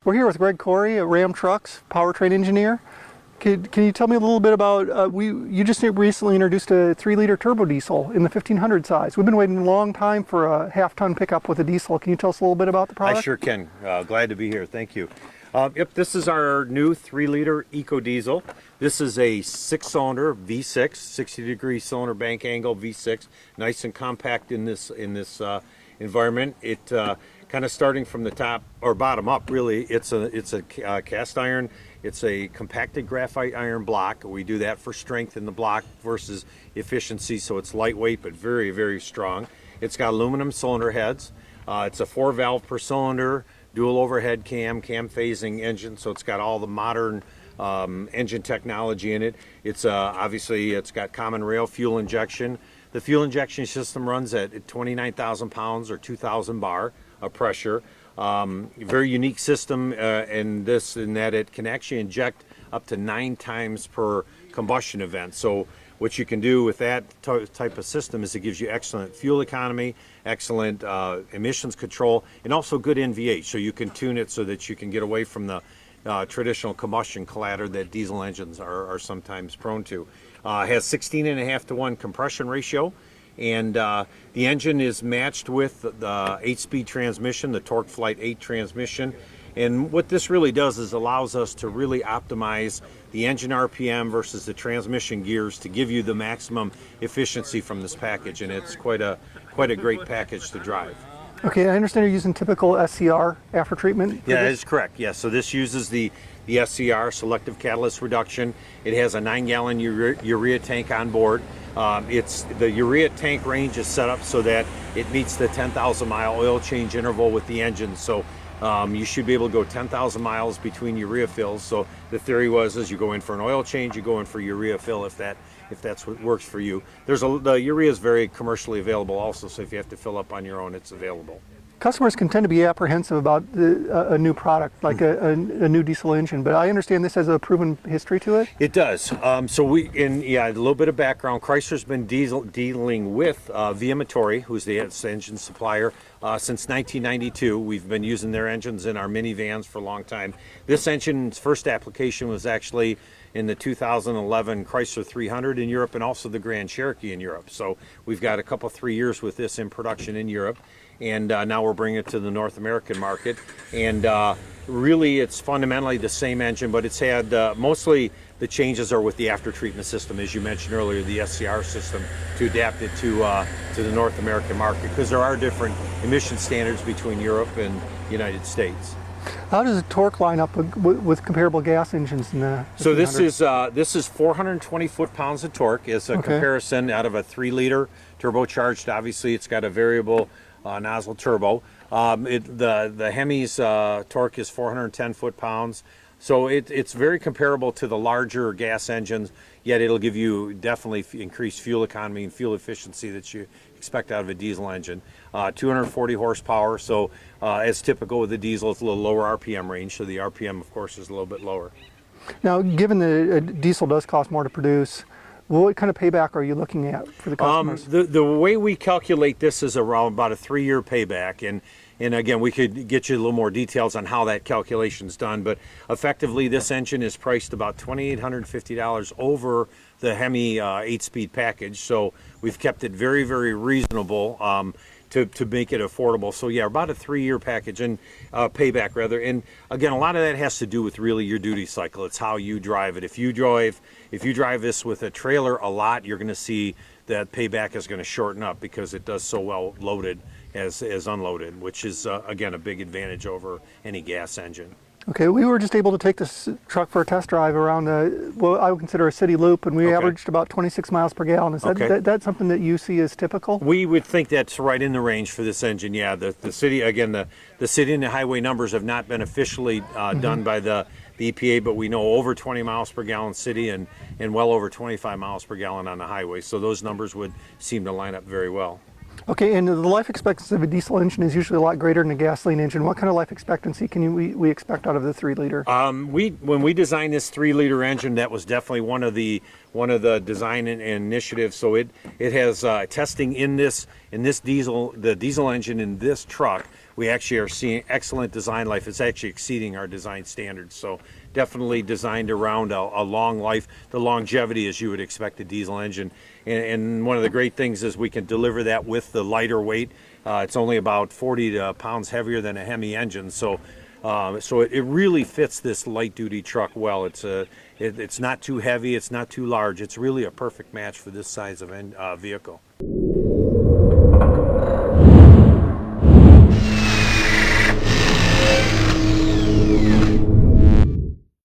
We're here with Greg Corey, a Ram Trucks powertrain engineer. Can you tell me a little bit about, you just recently introduced a 3-liter turbo diesel in the 1500 size. We've been waiting a long time for a half-ton pickup with a diesel. Can you tell us a little bit about the product? I sure can. Glad to be here. Thank you. Yep, this is our new 3-liter EcoDiesel. This is a 6-cylinder V6, 60-degree cylinder bank angle V6, nice and compact in this environment. It kind of starting from the top or bottom up, really. It's a cast iron. It's a compacted graphite iron block. We do that for strength in the block versus efficiency, so it's lightweight but very, very strong. It's got aluminum cylinder heads. It's a 4-valve per cylinder, dual overhead cam phasing engine, so it's got all the modern engine technology in it. It's obviously it's got common rail fuel injection. The fuel injection system runs at 29,000 pounds or 2,000 bar of pressure. Very unique system in that it can actually inject up to 9 times per combustion event. So what you can do with that type of system is it gives you excellent fuel economy, excellent emissions control, and also good NVH. So you can tune it so that you can get away from the traditional combustion clatter that diesel engines are sometimes prone to. It has 16.5 to 1 compression ratio, and the engine is matched with the 8-speed transmission, the Torque Flight 8 transmission. And what this really does is allows us to really optimize the engine RPM versus the transmission gears to give you the maximum efficiency from this package, and it's quite a great package to drive. Okay, I understand you're using typical SCR after treatment. Yeah, that is correct. Yeah, so this uses the SCR, selective catalyst reduction. It has a 9-gallon urea tank on board. The urea tank range is set up so that it meets the 10,000 mile oil change interval with the engine. So you should be able to go 10,000 miles between urea fills. So the theory was you go in for an oil change, you go in for urea fill if that's what works for you. The urea is very commercially available also, so if you have to fill up on your own, it's available. Customers can tend to be apprehensive about a new product, like a new diesel engine, but I understand this has a proven history to it? It does. A little bit of background. Chrysler's been dealing with VIA Motori, who's the engine supplier, since 1992. We've been using their engines in our minivans for a long time. This engine's first application was actually in the 2011 Chrysler 300 in Europe and also the Grand Cherokee in Europe. So we've got a couple, 3 years with this in production in Europe. And now we're bringing it to the North American market. And really, it's fundamentally the same engine, but it's had mostly the changes are with the after treatment system, as you mentioned earlier, the SCR system, to adapt it to the North American market, because there are different emission standards between Europe and the United States. How does the torque line up with comparable gas engines in the? So this is 420 foot-pounds of torque. As a comparison out of a 3-liter turbocharged. Obviously, it's got a variable nozzle turbo. The Hemi's torque is 410 foot-pounds. So it's very comparable to the larger gas engines, yet it'll give you definitely increased fuel economy and fuel efficiency that you expect out of a diesel engine. 240 horsepower, so as typical with the diesel, it's a little lower RPM range, so the RPM, of course, is a little bit lower. Now, given that diesel does cost more to produce, what kind of payback are you looking at for the customers? The way we calculate this is around about a 3-year payback, and again, we could get you a little more details on how that calculation's done, but effectively this engine is priced about $2,850 over the Hemi 8-speed package, so we've kept it very, very reasonable to make it affordable. So yeah, about a 3-year package and payback rather. And again, a lot of that has to do with really your duty cycle. It's how you drive it. If you drive this with a trailer a lot, you're going to see that payback is going to shorten up because it does so well loaded as unloaded, which is again a big advantage over any gas engine. Okay, we were just able to take this truck for a test drive around what I would consider a city loop, and we averaged about 26 miles per gallon. Is that something that you see as typical? We would think that's right in the range for this engine, yeah. The city, again, the city and the highway numbers have not been officially done by the EPA, but we know over 20 miles per gallon city and well over 25 miles per gallon on the highway. So those numbers would seem to line up very well. Okay, and the life expectancy of a diesel engine is usually a lot greater than a gasoline engine. What kind of life expectancy can we expect out of the 3-liter? When we designed this 3-liter engine, that was definitely one of the design initiatives. So it has testing in this diesel engine in this truck we actually are seeing excellent design life. It's actually exceeding our design standards. So definitely designed around a long life, the longevity as you would expect a diesel engine. And one of the great things is we can deliver that with the lighter weight. It's only about 40 pounds heavier than a Hemi engine. So it really fits this light duty truck well. It's not too heavy, it's not too large. It's really a perfect match for this size of vehicle.